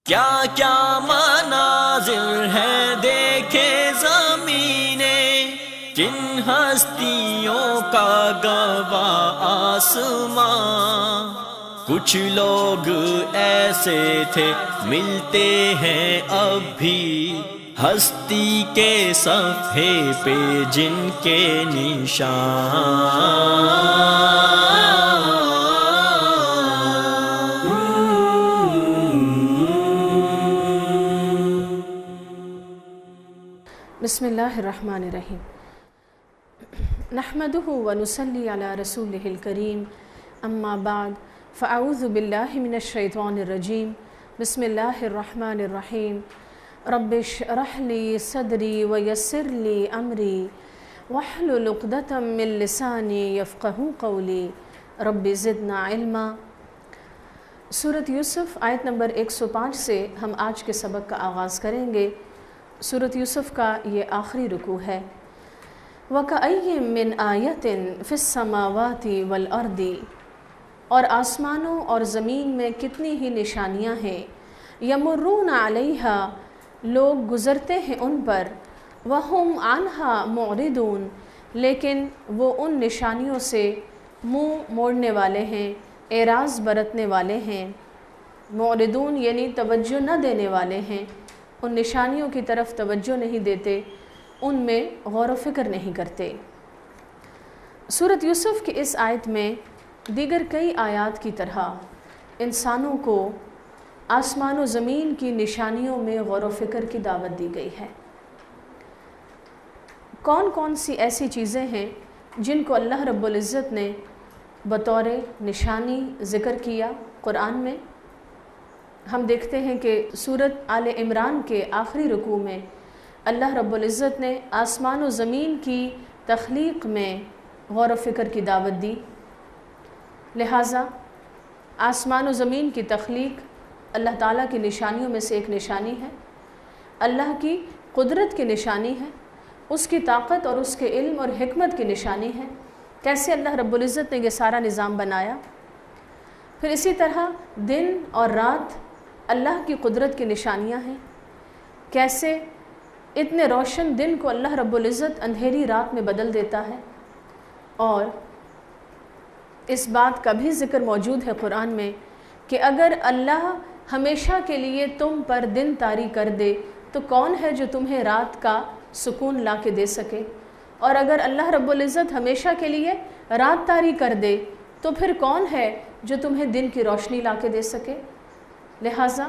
کیا کیا مناظر ہے دیکھے زمینیں، کن ہستیوں کا گواہ آسمان۔ کچھ لوگ ایسے تھے ملتے ہیں اب بھی ہستی کے صفحے پہ جن کے نشان۔ بسم اللہ الرحمن الرحیم۔ نحمدہ ونصلی علی رسولہ الکریم، اما بعد فاعوذ باللہ من الشیطان الرجیم، بسم اللہ الرحمن الرحیم۔ رب اشرح لی صدری ویسر لی امری واحلل عقدۃ من لسانی یفقہوا قولی، رب زدنا علما۔ سورۃ یوسف آیت نمبر 105 سے ہم آج کے سبق کا آغاز کریں گے۔ سورۃ یوسف کا یہ آخری رکوع ہے۔ وَكَأَيٍّ مِّنْ آیَةٍ فِي السَّمَاوَاتِ وَالْأَرْضِ، اور آسمانوں اور زمین میں کتنی ہی نشانیاں ہیں۔ يَمُرُّونَ عَلَيْهَا، لوگ گزرتے ہیں ان پر۔ وَهُمْ عَنْهَا مُعْرِضُونَ، لیکن وہ ان نشانیوں سے منہ موڑنے والے ہیں، اعراض برتنے والے ہیں۔ معرضون یعنی توجہ نہ دینے والے ہیں، ان نشانیوں کی طرف توجہ نہیں دیتے، ان میں غور و فکر نہیں کرتے۔ سورۃ یوسف کی اس آیت میں دیگر کئی آیات کی طرح انسانوں کو آسمان و زمین کی نشانیوں میں غور و فکر کی دعوت دی گئی ہے۔ کون کون سی ایسی چیزیں ہیں جن کو اللہ رب العزت نے بطور نشانی ذکر کیا قرآن میں؟ ہم دیکھتے ہیں کہ سورۃ آل عمران کے آخری رکوع میں اللہ رب العزت نے آسمان و زمین کی تخلیق میں غور و فکر کی دعوت دی۔ لہٰذا آسمان و زمین کی تخلیق اللہ تعالیٰ کی نشانیوں میں سے ایک نشانی ہے، اللہ کی قدرت کی نشانی ہے، اس کی طاقت اور اس کے علم اور حکمت کی نشانی ہے، کیسے اللہ رب العزت نے یہ سارا نظام بنایا۔ پھر اسی طرح دن اور رات اللہ کی قدرت کی نشانیاں ہیں، کیسے اتنے روشن دن کو اللہ رب العزت اندھیری رات میں بدل دیتا ہے۔ اور اس بات کا بھی ذکر موجود ہے قرآن میں کہ اگر اللہ ہمیشہ کے لیے تم پر دن طاری کر دے تو کون ہے جو تمہیں رات کا سکون لا کے دے سکے، اور اگر اللہ رب العزت ہمیشہ کے لیے رات طاری کر دے تو پھر کون ہے جو تمہیں دن کی روشنی لا کے دے سکے۔ لہٰذا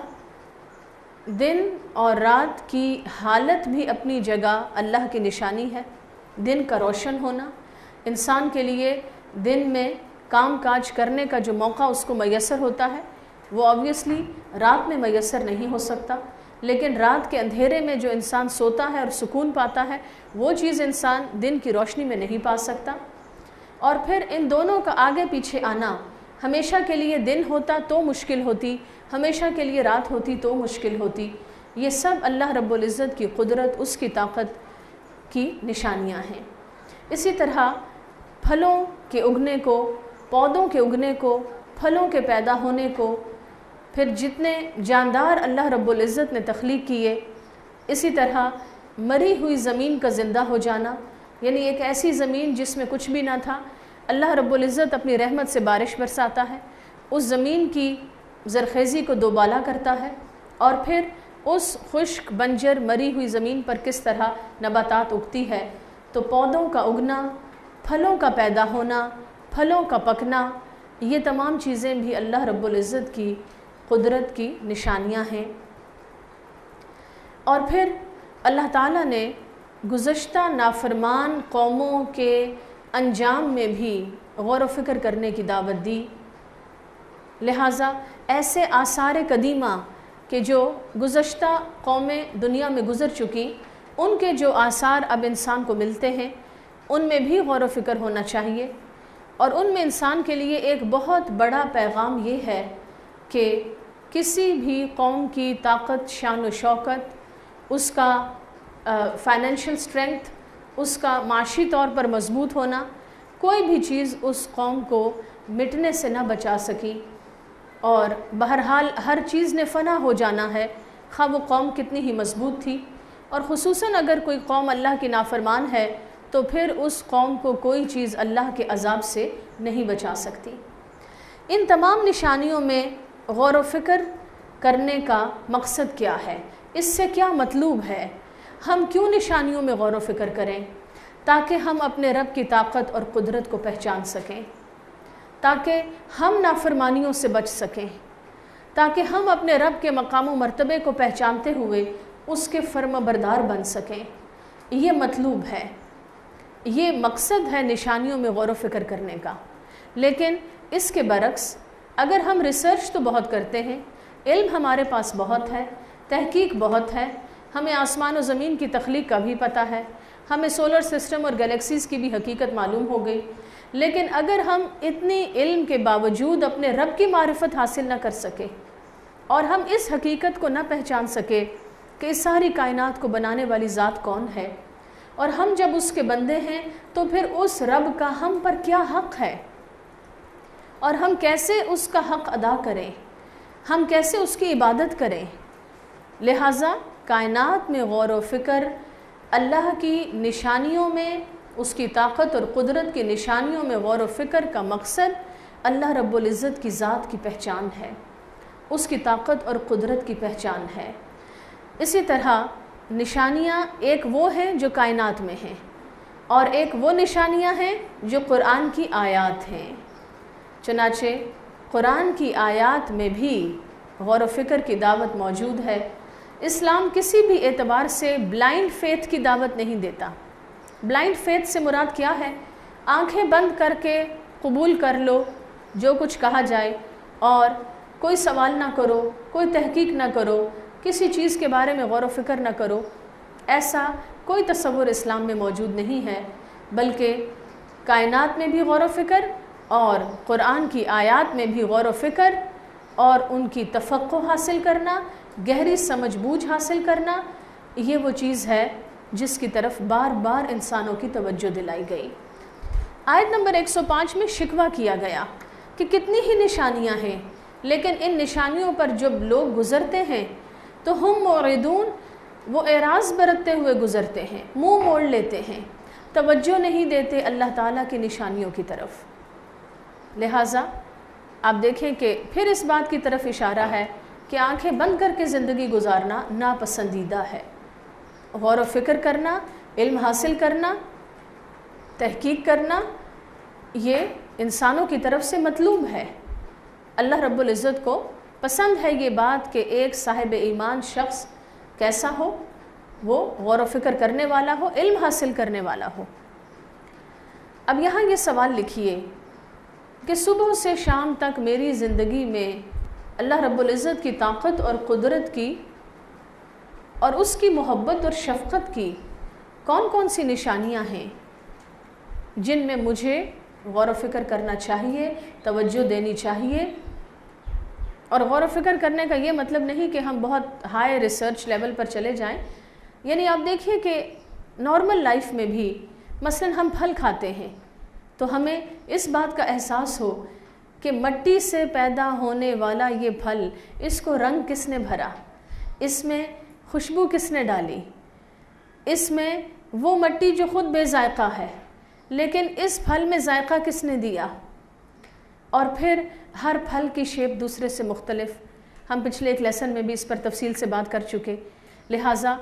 دن اور رات کی حالت بھی اپنی جگہ اللہ کی نشانی ہے۔ دن کا روشن ہونا، انسان کے لیے دن میں کام کاج کرنے کا جو موقع اس کو میسر ہوتا ہے وہ آبویسلی رات میں میسر نہیں ہو سکتا، لیکن رات کے اندھیرے میں جو انسان سوتا ہے اور سکون پاتا ہے وہ چیز انسان دن کی روشنی میں نہیں پا سکتا۔ اور پھر ان دونوں کا آگے پیچھے آنا، ہمیشہ کے لیے دن ہوتا تو مشکل ہوتی، ہمیشہ کے لیے رات ہوتی تو مشکل ہوتی۔ یہ سب اللہ رب العزت کی قدرت، اس کی طاقت کی نشانیاں ہیں۔ اسی طرح پھلوں کے اگنے کو، پودوں کے اگنے کو، پھلوں کے پیدا ہونے کو، پھر جتنے جاندار اللہ رب العزت نے تخلیق کیے، اسی طرح مری ہوئی زمین کا زندہ ہو جانا، یعنی ایک ایسی زمین جس میں کچھ بھی نہ تھا، اللہ رب العزت اپنی رحمت سے بارش برساتا ہے، اس زمین کی زرخیزی کو دوبالا کرتا ہے، اور پھر اس خشک بنجر مری ہوئی زمین پر کس طرح نباتات اگتی ہے۔ تو پودوں کا اگنا، پھلوں کا پیدا ہونا، پھلوں کا پکنا، یہ تمام چیزیں بھی اللہ رب العزت کی قدرت کی نشانیاں ہیں۔ اور پھر اللہ تعالیٰ نے گزشتہ نافرمان قوموں کے انجام میں بھی غور و فکر کرنے کی دعوت دی۔ لہٰذا ایسے آثار قدیمہ کہ جو گزشتہ قومیں دنیا میں گزر چکی، ان کے جو آثار اب انسان کو ملتے ہیں ان میں بھی غور و فکر ہونا چاہیے، اور ان میں انسان کے لیے ایک بہت بڑا پیغام یہ ہے کہ کسی بھی قوم کی طاقت، شان و شوکت، اس کا فائنینشیل سٹرینگتھ، اس کا معاشی طور پر مضبوط ہونا، کوئی بھی چیز اس قوم کو مٹنے سے نہ بچا سکی۔ اور بہرحال ہر چیز نے فنا ہو جانا ہے، خواہ وہ قوم کتنی ہی مضبوط تھی، اور خصوصاً اگر کوئی قوم اللہ کی نافرمان ہے تو پھر اس قوم کو کوئی چیز اللہ کے عذاب سے نہیں بچا سکتی۔ ان تمام نشانیوں میں غور و فکر کرنے کا مقصد کیا ہے؟ اس سے کیا مطلوب ہے؟ ہم کیوں نشانیوں میں غور و فکر کریں؟ تاکہ ہم اپنے رب کی طاقت اور قدرت کو پہچان سکیں، تاکہ ہم نافرمانیوں سے بچ سکیں، تاکہ ہم اپنے رب کے مقام و مرتبے کو پہچانتے ہوئے اس کے فرما بردار بن سکیں۔ یہ مطلوب ہے، یہ مقصد ہے نشانیوں میں غور و فکر کرنے کا۔ لیکن اس کے برعکس اگر ہم ریسرچ تو بہت کرتے ہیں، علم ہمارے پاس بہت ہے، تحقیق بہت ہے، ہمیں آسمان و زمین کی تخلیق کا بھی پتہ ہے، ہمیں سولر سسٹم اور گلیکسیز کی بھی حقیقت معلوم ہو گئی، لیکن اگر ہم اتنی علم کے باوجود اپنے رب کی معرفت حاصل نہ کر سکے اور ہم اس حقیقت کو نہ پہچان سکے کہ اس ساری کائنات کو بنانے والی ذات کون ہے، اور ہم جب اس کے بندے ہیں تو پھر اس رب کا ہم پر کیا حق ہے اور ہم کیسے اس کا حق ادا کریں، ہم کیسے اس کی عبادت کریں۔ لہٰذا کائنات میں غور و فکر، اللہ کی نشانیوں میں، اس کی طاقت اور قدرت کی نشانیوں میں غور و فکر کا مقصد اللہ رب العزت کی ذات کی پہچان ہے، اس کی طاقت اور قدرت کی پہچان ہے۔ اسی طرح نشانیاں ایک وہ ہیں جو کائنات میں ہیں، اور ایک وہ نشانیاں ہیں جو قرآن کی آیات ہیں۔ چنانچہ قرآن کی آیات میں بھی غور و فکر کی دعوت موجود ہے۔ اسلام کسی بھی اعتبار سے بلائنڈ فیتھ کی دعوت نہیں دیتا۔ بلائنڈ فیتھ سے مراد کیا ہے؟ آنکھیں بند کر کے قبول کر لو جو کچھ کہا جائے، اور کوئی سوال نہ کرو، کوئی تحقیق نہ کرو، کسی چیز کے بارے میں غور و فکر نہ کرو۔ ایسا کوئی تصور اسلام میں موجود نہیں ہے، بلکہ کائنات میں بھی غور و فکر اور قرآن کی آیات میں بھی غور و فکر اور ان کی تفقہ حاصل کرنا، گہری سمجھ بوجھ حاصل کرنا، یہ وہ چیز ہے جس کی طرف بار بار انسانوں کی توجہ دلائی گئی۔ آیت نمبر 105 میں شکوہ کیا گیا کہ کتنی ہی نشانیاں ہیں، لیکن ان نشانیوں پر جب لوگ گزرتے ہیں تو ہم معرضون، وہ اعراض برتتے ہوئے گزرتے ہیں، منہ موڑ لیتے ہیں، توجہ نہیں دیتے اللہ تعالیٰ کی نشانیوں کی طرف۔ لہٰذا آپ دیکھیں کہ پھر اس بات کی طرف اشارہ ہے کہ آنکھیں بند کر کے زندگی گزارنا ناپسندیدہ ہے۔ غور و فکر کرنا، علم حاصل کرنا، تحقیق کرنا، یہ انسانوں کی طرف سے مطلوب ہے۔ اللہ رب العزت کو پسند ہے یہ بات کہ ایک صاحب ایمان شخص کیسا ہو، وہ غور و فکر کرنے والا ہو، علم حاصل کرنے والا ہو۔ اب یہاں یہ سوال لکھیے کہ صبح سے شام تک میری زندگی میں اللہ رب العزت کی طاقت اور قدرت کی اور اس کی محبت اور شفقت کی کون کون سی نشانیاں ہیں جن میں مجھے غور و فکر کرنا چاہیے، توجہ دینی چاہیے۔ اور غور و فکر کرنے کا یہ مطلب نہیں کہ ہم بہت ہائی ریسرچ لیول پر چلے جائیں، یعنی آپ دیکھیے کہ نارمل لائف میں بھی مثلا ہم پھل کھاتے ہیں تو ہمیں اس بات کا احساس ہو کہ مٹی سے پیدا ہونے والا یہ پھل، اس کو رنگ کس نے بھرا، اس میں خوشبو کس نے ڈالی، اس میں وہ مٹی جو خود بے ذائقہ ہے لیکن اس پھل میں ذائقہ کس نے دیا، اور پھر ہر پھل کی شیپ دوسرے سے مختلف۔ ہم پچھلے ایک لیسن میں بھی اس پر تفصیل سے بات کر چکے۔ لہٰذا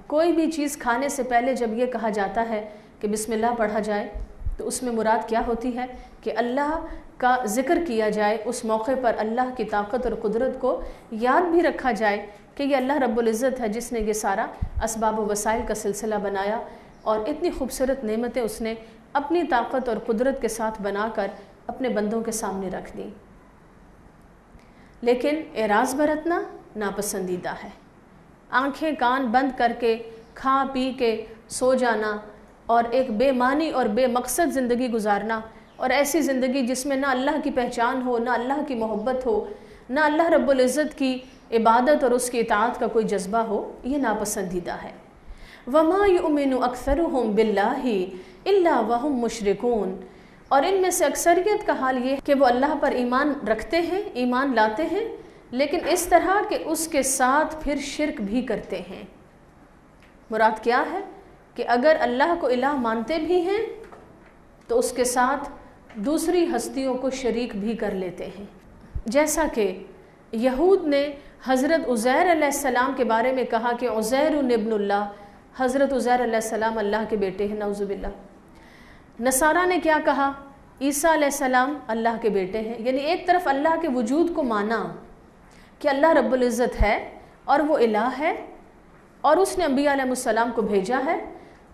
کوئی بھی چیز کھانے سے پہلے جب یہ کہا جاتا ہے کہ بسم اللہ پڑھا جائے تو اس میں مراد کیا ہوتی ہے کہ اللہ کا ذکر کیا جائے، اس موقع پر اللہ کی طاقت اور قدرت کو یاد بھی رکھا جائے کہ یہ اللہ رب العزت ہے جس نے یہ سارا اسباب و وسائل کا سلسلہ بنایا، اور اتنی خوبصورت نعمتیں اس نے اپنی طاقت اور قدرت کے ساتھ بنا کر اپنے بندوں کے سامنے رکھ دیں۔ لیکن اعراض برتنا ناپسندیدہ ہے۔ آنکھیں کان بند کر کے کھا پی کے سو جانا اور ایک بے معنی اور بے مقصد زندگی گزارنا، اور ایسی زندگی جس میں نہ اللہ کی پہچان ہو، نہ اللہ کی محبت ہو، نہ اللہ رب العزت کی عبادت اور اس کی اطاعت کا کوئی جذبہ ہو، یہ ناپسندیدہ ہے۔ وَمَا يُؤْمِنُ أَكْثَرُهُمْ بِاللَّهِ إِلَّا وَهُمْ مُشْرِكُونَ، اور ان میں سے اکثریت کا حال یہ ہے کہ وہ اللہ پر ایمان رکھتے ہیں، ایمان لاتے ہیں، لیکن اس طرح کہ اس کے ساتھ پھر شرک بھی کرتے ہیں۔ مراد کیا ہے کہ اگر اللہ کو الہ مانتے بھی ہیں تو اس کے ساتھ دوسری ہستیوں کو شریک بھی کر لیتے ہیں، جیسا کہ یہود نے حضرت عزیر علیہ السلام کے بارے میں کہا کہ عزیر ابن اللہ، حضرت عزیر علیہ السلام اللہ کے بیٹے ہیں، نعوذ باللہ۔ نصارہ نے کیا کہا؟ عیسیٰ علیہ السلام اللہ کے بیٹے ہیں، یعنی ایک طرف اللہ کے وجود کو مانا کہ اللہ رب العزت ہے اور وہ الہ ہے اور اس نے انبیاء علیہ السلام کو بھیجا ہے،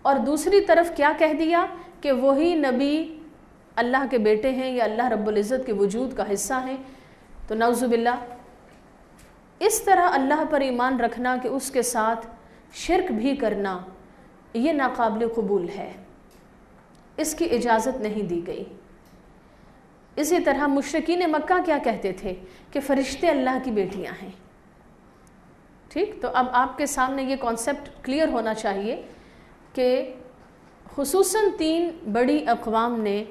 اور دوسری طرف کیا کہہ دیا کہ وہی نبی اللہ کے بیٹے ہیں یا اللہ رب العزت کے وجود کا حصہ ہیں۔ تو نعوذ باللہ، اس طرح اللہ پر ایمان رکھنا کہ اس کے ساتھ شرک بھی کرنا، یہ ناقابل قبول ہے، اس کی اجازت نہیں دی گئی۔ اسی طرح مشرکین مکہ کیا کہتے تھے کہ فرشتے اللہ کی بیٹیاں ہیں۔ ٹھیک، تو اب آپ کے سامنے یہ کانسیپٹ کلیئر ہونا چاہیے کہ خصوصاً 3 بڑی اقوام نے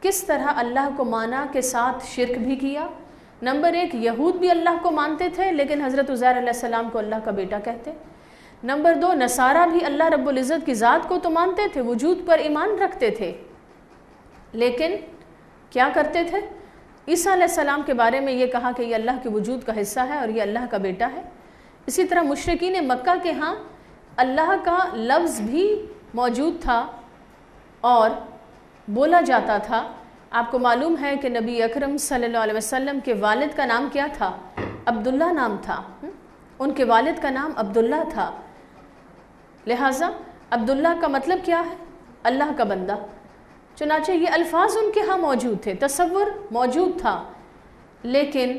کس طرح اللہ کو مانا کے ساتھ شرک بھی کیا۔ نمبر 1، یہود بھی اللہ کو مانتے تھے لیکن حضرت عزیر علیہ السلام کو اللہ کا بیٹا کہتے۔ نمبر 2، نصارہ بھی اللہ رب العزت کی ذات کو تو مانتے تھے، وجود پر ایمان رکھتے تھے، لیکن کیا کرتے تھے؟ عیسیٰ علیہ السلام کے بارے میں یہ کہا کہ یہ اللہ کے وجود کا حصہ ہے اور یہ اللہ کا بیٹا ہے۔ اسی طرح مشرکین مکہ کے ہاں اللہ کا لفظ بھی موجود تھا اور بولا جاتا تھا۔ آپ کو معلوم ہے کہ نبی اکرم صلی اللہ علیہ وسلم کے والد کا نام کیا تھا؟ عبداللہ نام تھا، ان کے والد کا نام عبداللہ تھا، لہٰذا عبداللہ کا مطلب کیا ہے؟ اللہ کا بندہ۔ چنانچہ یہ الفاظ ان کے ہاں موجود تھے، تصور موجود تھا، لیکن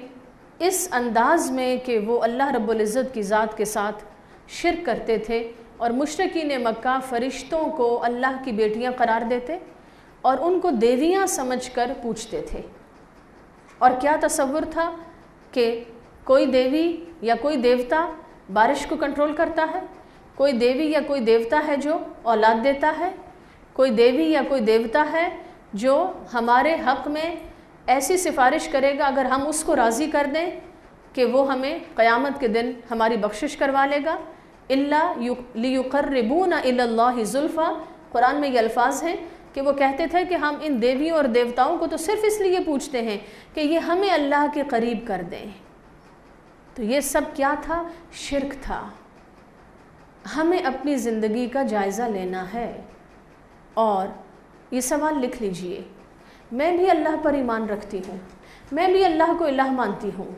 اس انداز میں کہ وہ اللہ رب العزت کی ذات کے ساتھ شرک کرتے تھے، اور مشرکین مکہ فرشتوں کو اللہ کی بیٹیاں قرار دیتے اور ان کو دیویاں سمجھ کر پوچھتے تھے۔ اور کیا تصور تھا کہ کوئی دیوی یا کوئی دیوتا بارش کو کنٹرول کرتا ہے، کوئی دیوی یا کوئی دیوتا ہے جو اولاد دیتا ہے، کوئی دیوی یا کوئی دیوتا ہے جو ہمارے حق میں ایسی سفارش کرے گا اگر ہم اس کو راضی کر دیں کہ وہ ہمیں قیامت کے دن ہماری بخشش کروا لے گا۔ إِلَّا لِيُقَرِّبُونَ إِلَى اللَّهِ زُلْفَىٰ، قرآن میں یہ الفاظ ہیں کہ وہ کہتے تھے کہ ہم ان دیویوں اور دیوتاؤں کو تو صرف اس لیے پوچھتے ہیں کہ یہ ہمیں اللہ کے قریب کر دیں۔ تو یہ سب کیا تھا؟ شرک تھا۔ ہمیں اپنی زندگی کا جائزہ لینا ہے اور یہ سوال لکھ لیجئے، میں بھی اللہ پر ایمان رکھتی ہوں، میں بھی اللہ کو الہ مانتی ہوں،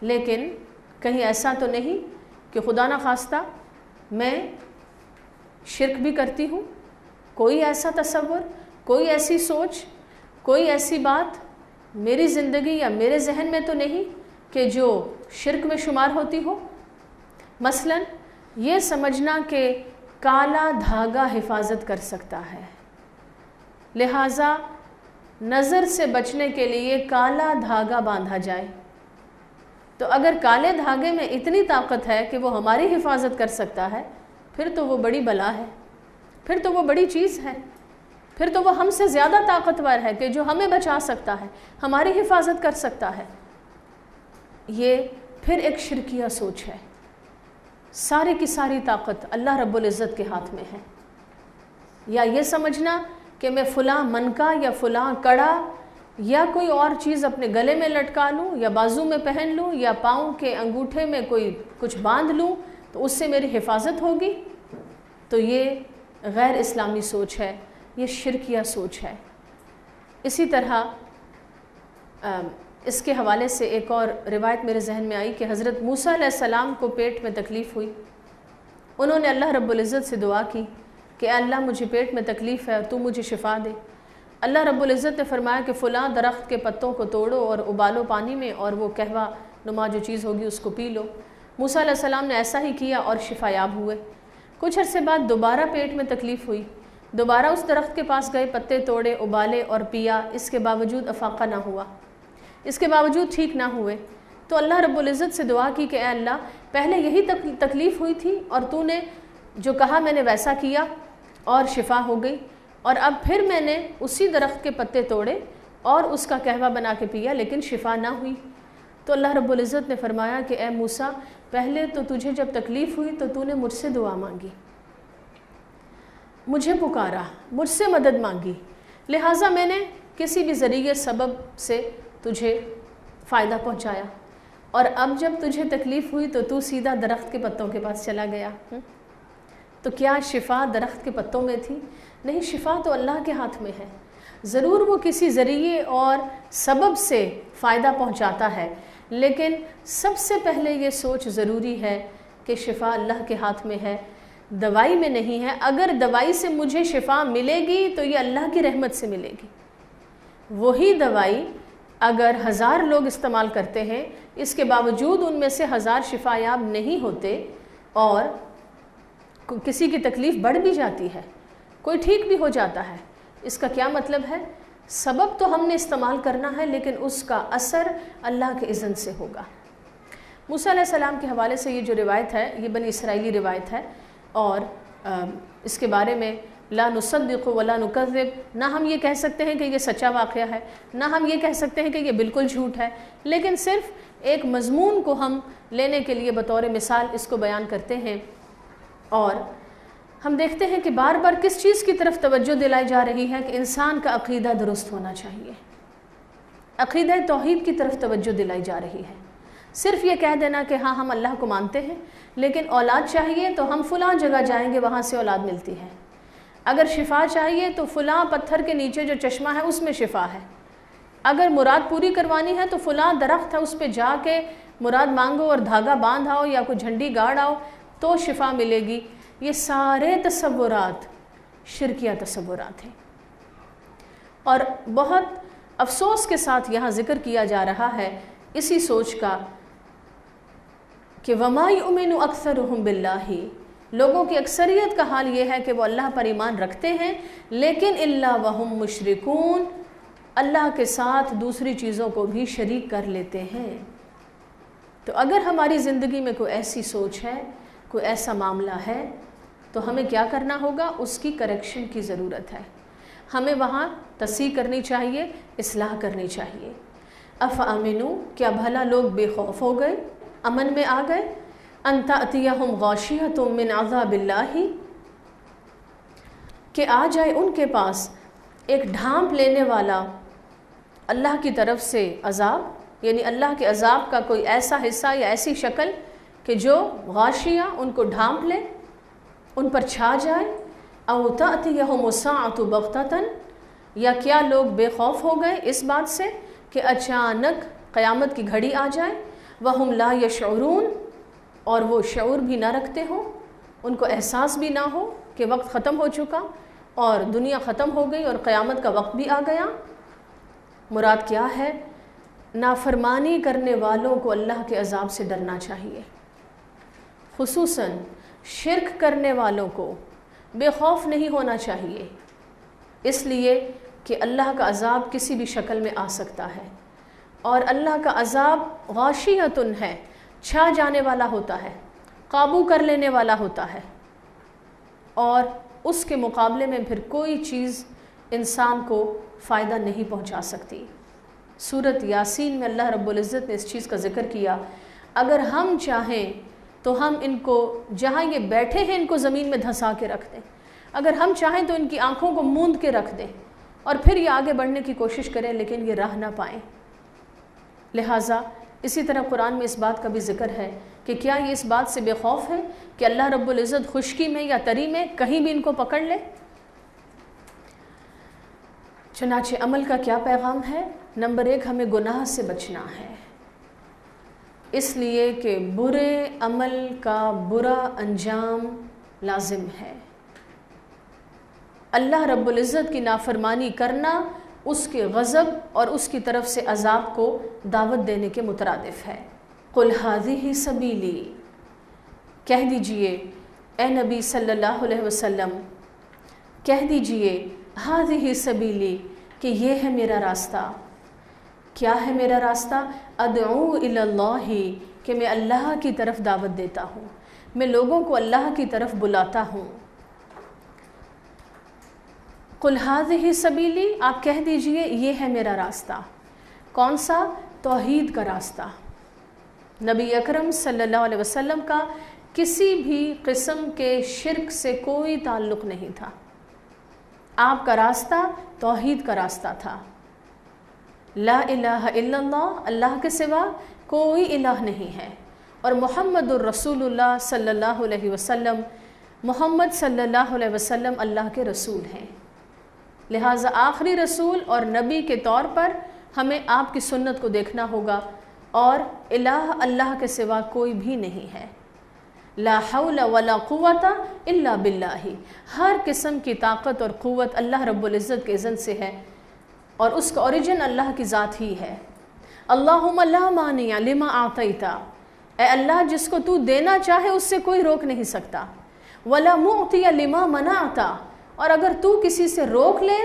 لیکن کہیں ایسا تو نہیں کہ خدا نخواستہ میں شرک بھی کرتی ہوں؟ کوئی ایسا تصور، کوئی ایسی سوچ، کوئی ایسی بات میری زندگی یا میرے ذہن میں تو نہیں کہ جو شرک میں شمار ہوتی ہو؟ مثلا یہ سمجھنا کہ کالا دھاگا حفاظت کر سکتا ہے، لہٰذا نظر سے بچنے کے لیے کالا دھاگا باندھا جائے۔ تو اگر کالے دھاگے میں اتنی طاقت ہے کہ وہ ہماری حفاظت کر سکتا ہے، پھر تو وہ بڑی بلا ہے، پھر تو وہ بڑی چیز ہے، پھر تو وہ ہم سے زیادہ طاقتور ہے کہ جو ہمیں بچا سکتا ہے، ہماری حفاظت کر سکتا ہے۔ یہ پھر ایک شرکیہ سوچ ہے۔ ساری کی ساری طاقت اللہ رب العزت کے ہاتھ میں ہے۔ یا یہ سمجھنا کہ میں فلاں منکا یا فلاں کڑا یا کوئی اور چیز اپنے گلے میں لٹکا لوں یا بازو میں پہن لوں یا پاؤں کے انگوٹھے میں کوئی کچھ باندھ لوں تو اس سے میری حفاظت ہوگی، تو یہ غیر اسلامی سوچ ہے، یہ شرکیہ سوچ ہے۔ اسی طرح اس کے حوالے سے ایک اور روایت میرے ذہن میں آئی کہ حضرت موسیٰ علیہ السلام کو پیٹ میں تکلیف ہوئی، انہوں نے اللہ رب العزت سے دعا کی کہ اے اللہ مجھے پیٹ میں تکلیف ہے اور تو مجھے شفا دے۔ اللہ رب العزت نے فرمایا کہ فلاں درخت کے پتوں کو توڑو اور ابالو پانی میں اور وہ قہوہ نما جو چیز ہوگی اس کو پی لو۔ موسیٰ علیہ السلام نے ایسا ہی کیا اور شفا یاب ہوئے۔ کچھ عرصے بعد دوبارہ پیٹ میں تکلیف ہوئی، دوبارہ اس درخت کے پاس گئے، پتے توڑے، ابالے اور پیا، اس کے باوجود افاقہ نہ ہوا، اس کے باوجود ٹھیک نہ ہوئے۔ تو اللہ رب العزت سے دعا کی کہ اے اللہ پہلے یہی تکلیف ہوئی تھی اور تو نے جو کہا میں نے ویسا کیا اور شفا ہو گئی، اور اب پھر میں نے اسی درخت کے پتے توڑے اور اس کا قہوہ بنا کے پیا لیکن شفا نہ ہوئی۔ تو اللہ رب العزت نے فرمایا کہ اے موسیٰ، پہلے تو تجھے جب تکلیف ہوئی تو تو نے مجھ سے دعا مانگی، مجھے پکارا، مجھ سے مدد مانگی، لہٰذا میں نے کسی بھی ذریعے سبب سے تجھے فائدہ پہنچایا، اور اب جب تجھے تکلیف ہوئی تو سیدھا درخت کے پتوں کے پاس چلا گیا۔ تو کیا شفا درخت کے پتوں میں تھی؟ نہیں، شفا تو اللہ کے ہاتھ میں ہے۔ ضرور وہ کسی ذریعے اور سبب سے فائدہ پہنچاتا ہے، لیکن سب سے پہلے یہ سوچ ضروری ہے کہ شفا اللہ کے ہاتھ میں ہے، دوائی میں نہیں ہے۔ اگر دوائی سے مجھے شفا ملے گی تو یہ اللہ کی رحمت سے ملے گی۔ وہی دوائی اگر 1000 لوگ استعمال کرتے ہیں، اس کے باوجود ان میں سے 1000 شفا یاب نہیں ہوتے اور کسی کی تکلیف بڑھ بھی جاتی ہے، کوئی ٹھیک بھی ہو جاتا ہے، اس کا کیا مطلب ہے؟ سبب تو ہم نے استعمال کرنا ہے لیکن اس کا اثر اللہ کے اذن سے ہوگا۔ موسیٰ علیہ السلام کے حوالے سے یہ جو روایت ہے یہ بنی اسرائیلی روایت ہے، اور اس کے بارے میں لا نصدق ولا نکذب، نہ ہم یہ کہہ سکتے ہیں کہ یہ سچا واقعہ ہے، نہ ہم یہ کہہ سکتے ہیں کہ یہ بالکل جھوٹ ہے، لیکن صرف ایک مضمون کو ہم لینے کے لیے بطور مثال اس کو بیان کرتے ہیں۔ اور ہم دیکھتے ہیں کہ بار بار کس چیز کی طرف توجہ دلائی جا رہی ہے کہ انسان کا عقیدہ درست ہونا چاہیے، عقیدہ توحید کی طرف توجہ دلائی جا رہی ہے۔ صرف یہ کہہ دینا کہ ہاں ہم اللہ کو مانتے ہیں لیکن اولاد چاہیے تو ہم فلاں جگہ جائیں گے، وہاں سے اولاد ملتی ہے۔ اگر شفا چاہیے تو فلاں پتھر کے نیچے جو چشمہ ہے اس میں شفا ہے۔ اگر مراد پوری کروانی ہے تو فلاں درخت ہے اس پہ جا کے مراد مانگو اور دھاگا باندھ آؤ یا کوئی جھنڈی گاڑ آؤ تو شفا ملے گی۔ یہ سارے تصورات شرکیہ تصورات ہیں، اور بہت افسوس کے ساتھ یہاں ذکر کیا جا رہا ہے اسی سوچ کا کہ وَمَا يُؤْمِنُ أَكْثَرُهُمْ بِاللَّهِ، لوگوں کی اکثریت کا حال یہ ہے کہ وہ اللہ پر ایمان رکھتے ہیں لیکن إِلَّا وَهُمْ مُشْرِكُونَ، اللہ کے ساتھ دوسری چیزوں کو بھی شریک کر لیتے ہیں۔ تو اگر ہماری زندگی میں کوئی ایسی سوچ ہے، کوئی ایسا معاملہ ہے، تو ہمیں کیا کرنا ہوگا؟ اس کی کریکشن کی ضرورت ہے، ہمیں وہاں تصحیح کرنی چاہیے، اصلاح کرنی چاہیے۔ افامنوا، کیا بھلا لوگ بے خوف ہو گئے، امن میں آ گئے، ان تأتیہم غاشیۃ من عذاب اللہ، کہ آ جائے ان کے پاس ایک ڈھانپ لینے والا اللہ کی طرف سے عذاب، یعنی اللہ کے عذاب کا کوئی ایسا حصہ یا ایسی شکل کہ جو غاشیہ ان کو ڈھانپ لے، ان پر چھا جائے۔ او تأتیہم الساعۃ بغتۃ، یا کیا لوگ بے خوف ہو گئے اس بات سے کہ اچانک قیامت کی گھڑی آ جائے، وہم لا یشعرون، اور وہ شعور بھی نہ رکھتے ہوں، ان کو احساس بھی نہ ہو کہ وقت ختم ہو چکا اور دنیا ختم ہو گئی اور قیامت کا وقت بھی آ گیا۔ مراد کیا ہے؟ نافرمانی کرنے والوں کو اللہ کے عذاب سے ڈرنا چاہیے، خصوصاً شرک کرنے والوں کو بے خوف نہیں ہونا چاہیے، اس لیے کہ اللہ کا عذاب کسی بھی شکل میں آ سکتا ہے، اور اللہ کا عذاب غاشیۃن ہے، چھا جانے والا ہوتا ہے، قابو کر لینے والا ہوتا ہے، اور اس کے مقابلے میں پھر کوئی چیز انسان کو فائدہ نہیں پہنچا سکتی۔ سورۃ یاسین میں اللہ رب العزت نے اس چیز کا ذکر کیا، اگر ہم چاہیں تو ہم ان کو جہاں یہ بیٹھے ہیں ان کو زمین میں دھسا کے رکھ دیں، اگر ہم چاہیں تو ان کی آنکھوں کو موند کے رکھ دیں اور پھر یہ آگے بڑھنے کی کوشش کریں لیکن یہ راہ نہ پائیں۔ لہٰذا اسی طرح قرآن میں اس بات کا بھی ذکر ہے کہ کیا یہ اس بات سے بے خوف ہے کہ اللہ رب العزت خشکی میں یا تری میں کہیں بھی ان کو پکڑ لے؟ چنانچہ عمل کا کیا پیغام ہے؟ نمبر 1، ہمیں گناہ سے بچنا ہے، اس لیے کہ برے عمل کا برا انجام لازم ہے۔ اللہ رب العزت کی نافرمانی کرنا اس کے غضب اور اس کی طرف سے عذاب کو دعوت دینے کے مترادف ہے۔ قل ھذہ سبیلی، کہہ دیجئے اے نبی صلی اللہ علیہ وسلم، کہہ دیجئے ھذہ سبیلی، کہ یہ ہے میرا راستہ۔ کیا ہے میرا راستہ؟ ادعو الی اللہ، کہ میں اللہ کی طرف دعوت دیتا ہوں، میں لوگوں کو اللہ کی طرف بلاتا ہوں۔ قُلْ هَٰذِهِ سَبِيلِی، آپ کہہ دیجئے یہ ہے میرا راستہ۔ کون سا؟ توحید کا راستہ۔ نبی اکرم صلی اللہ علیہ وسلم کا کسی بھی قسم کے شرک سے کوئی تعلق نہیں تھا۔ آپ کا راستہ توحید کا راستہ تھا۔ لا الہ الا اللہ، اللہ کے سوا کوئی الہ نہیں ہے، اور محمد الرسول اللہ صلی اللہ علیہ وسلم، محمد صلی اللہ علیہ وسلم اللہ کے رسول ہیں۔ لہٰذا آخری رسول اور نبی کے طور پر ہمیں آپ کی سنت کو دیکھنا ہوگا، اور الہ اللہ کے سوا کوئی بھی نہیں ہے۔ لا حول ولا قوت الا باللہ، ہر قسم کی طاقت اور قوت اللہ رب العزت کے اذن سے ہے، اور اس کا اوریجن اللہ کی ذات ہی ہے۔ اللہم لا مانع لما اعطیت، اے اللہ جس کو تو دینا چاہے اس سے کوئی روک نہیں سکتا۔ ولا معطی لما منعت، اور اگر تو کسی سے روک لے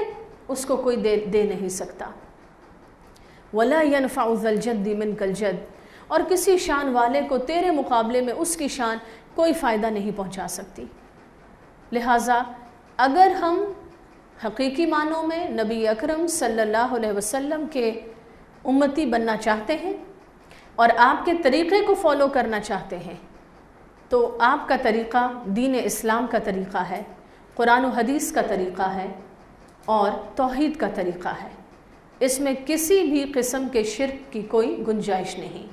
اس کو کوئی دے نہیں سکتا۔ ولا ينفع ذا الجد منک الجد، اور کسی شان والے کو تیرے مقابلے میں اس کی شان کوئی فائدہ نہیں پہنچا سکتی۔ لہٰذا اگر ہم حقیقی معنوں میں نبی اکرم صلی اللہ علیہ وسلم کے امتی بننا چاہتے ہیں اور آپ کے طریقے کو فالو کرنا چاہتے ہیں، تو آپ کا طریقہ دین اسلام کا طریقہ ہے، قرآن و حدیث کا طریقہ ہے، اور توحید کا طریقہ ہے۔ اس میں کسی بھی قسم کے شرک کی کوئی گنجائش نہیں۔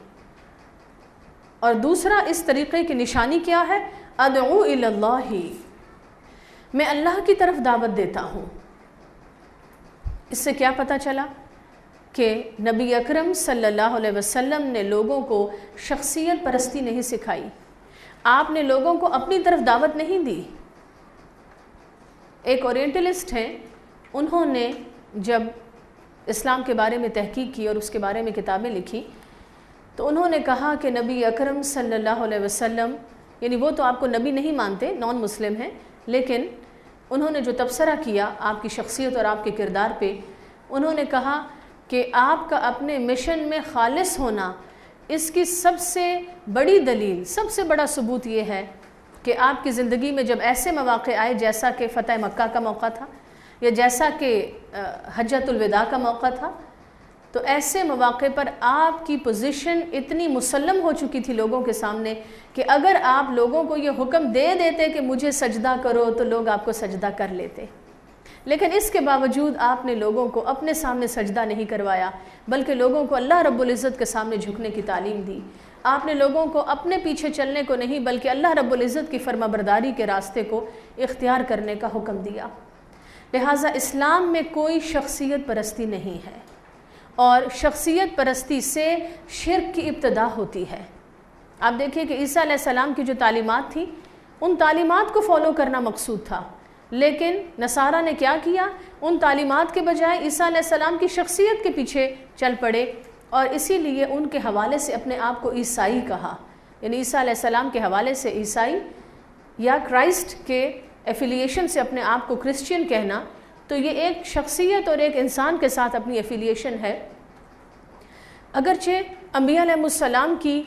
اور دوسرا اس طریقے کی نشانی کیا ہے؟ ادعو الی اللہ، میں اللہ کی طرف دعوت دیتا ہوں۔ اس سے کیا پتہ چلا کہ نبی اکرم صلی اللہ علیہ وسلم نے لوگوں کو شخصیت پرستی نہیں سکھائی، آپ نے لوگوں کو اپنی طرف دعوت نہیں دی۔ ایک اورینٹلسٹ ہیں، انہوں نے جب اسلام کے بارے میں تحقیق کی اور اس کے بارے میں کتابیں لکھی، تو انہوں نے کہا کہ نبی اکرم صلی اللہ علیہ وسلم، یعنی وہ تو آپ کو نبی نہیں مانتے، نان مسلم ہیں، لیکن انہوں نے جو تبصرہ کیا آپ کی شخصیت اور آپ کے کردار پہ، انہوں نے کہا کہ آپ کا اپنے مشن میں خالص ہونا، اس کی سب سے بڑی دلیل، سب سے بڑا ثبوت یہ ہے کہ آپ کی زندگی میں جب ایسے مواقع آئے جیسا کہ فتح مکہ کا موقع تھا، یا جیسا کہ حجۃ الوداع کا موقع تھا، تو ایسے مواقع پر آپ کی پوزیشن اتنی مسلم ہو چکی تھی لوگوں کے سامنے کہ اگر آپ لوگوں کو یہ حکم دے دیتے کہ مجھے سجدہ کرو تو لوگ آپ کو سجدہ کر لیتے، لیکن اس کے باوجود آپ نے لوگوں کو اپنے سامنے سجدہ نہیں کروایا، بلکہ لوگوں کو اللہ رب العزت کے سامنے جھکنے کی تعلیم دی۔ آپ نے لوگوں کو اپنے پیچھے چلنے کو نہیں بلکہ اللہ رب العزت کی فرما برداری کے راستے کو اختیار کرنے کا حکم دیا۔ لہٰذا اسلام میں کوئی شخصیت پرستی نہیں ہے، اور شخصیت پرستی سے شرک کی ابتدا ہوتی ہے۔ آپ دیکھیں کہ عیسیٰ علیہ السلام کی جو تعلیمات تھیں، ان تعلیمات کو فالو کرنا مقصود تھا، لیکن نصارہ نے کیا کیا؟ ان تعلیمات کے بجائے عیسیٰ علیہ السلام کی شخصیت کے پیچھے چل پڑے، اور اسی لیے ان کے حوالے سے اپنے آپ کو عیسائی کہا، یعنی عیسیٰ علیہ السلام کے حوالے سے عیسائی یا کرائسٹ کے ایفیلیشن سے اپنے آپ کو کرسچین کہنا، تو یہ ایک شخصیت اور ایک انسان کے ساتھ اپنی ایفیلیشن ہے۔ اگرچہ انبیاء علیہ السلام کی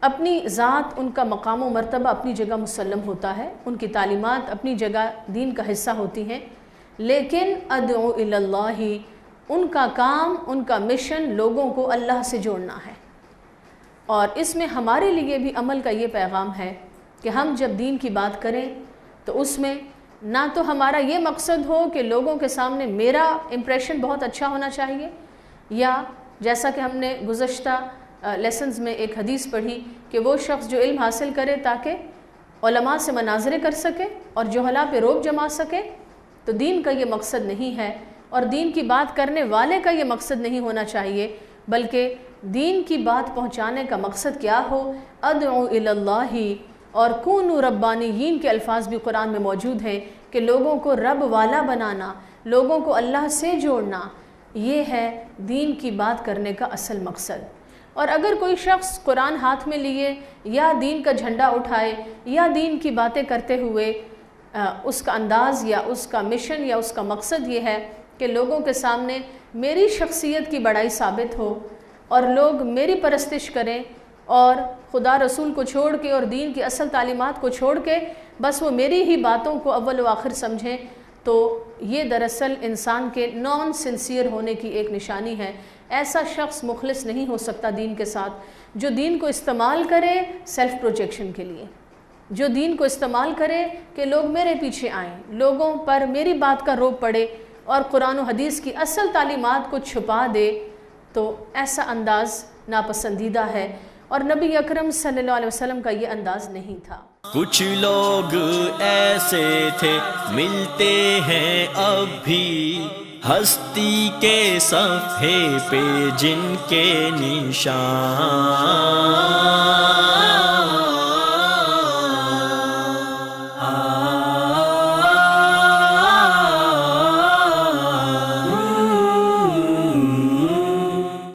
اپنی ذات، ان کا مقام و مرتبہ اپنی جگہ مسلم ہوتا ہے، ان کی تعلیمات اپنی جگہ دین کا حصہ ہوتی ہیں، لیکن ادعو الی اللہ، ان کا کام، ان کا مشن لوگوں کو اللہ سے جوڑنا ہے۔ اور اس میں ہمارے لیے بھی عمل کا یہ پیغام ہے کہ ہم جب دین کی بات کریں تو اس میں نہ تو ہمارا یہ مقصد ہو کہ لوگوں کے سامنے میرا امپریشن بہت اچھا ہونا چاہیے، یا جیسا کہ ہم نے گزشتہ لیسنز میں ایک حدیث پڑھی کہ وہ شخص جو علم حاصل کرے تاکہ علماء سے مناظرے کر سکے اور جہلاء پہ روب جما سکے، تو دین کا یہ مقصد نہیں ہے، اور دین کی بات کرنے والے کا یہ مقصد نہیں ہونا چاہیے، بلکہ دین کی بات پہنچانے کا مقصد کیا ہو؟ ادعو الی اللہ، اور کونوا ربانیین کے الفاظ بھی قرآن میں موجود ہیں کہ لوگوں کو رب والا بنانا، لوگوں کو اللہ سے جوڑنا، یہ ہے دین کی بات کرنے کا اصل مقصد۔ اور اگر کوئی شخص قرآن ہاتھ میں لیے یا دین کا جھنڈا اٹھائے یا دین کی باتیں کرتے ہوئے اس کا انداز یا اس کا مشن یا اس کا مقصد یہ ہے کہ لوگوں کے سامنے میری شخصیت کی بڑائی ثابت ہو اور لوگ میری پرستش کریں، اور خدا رسول کو چھوڑ کے اور دین کی اصل تعلیمات کو چھوڑ کے بس وہ میری ہی باتوں کو اول و آخر سمجھیں، تو یہ دراصل انسان کے نان سنسیئر ہونے کی ایک نشانی ہے۔ ایسا شخص مخلص نہیں ہو سکتا دین کے ساتھ جو دین کو استعمال کرے سیلف پروجیکشن کے لیے، جو دین کو استعمال کرے کہ لوگ میرے پیچھے آئیں، لوگوں پر میری بات کا روب پڑے اور قرآن و حدیث کی اصل تعلیمات کو چھپا دے، تو ایسا انداز ناپسندیدہ ہے اور نبی اکرم صلی اللہ علیہ وسلم کا یہ انداز نہیں تھا۔ کچھ لوگ ایسے تھے ملتے ہیں اب بھی ہستی کے صفحے پہ جن کے نشان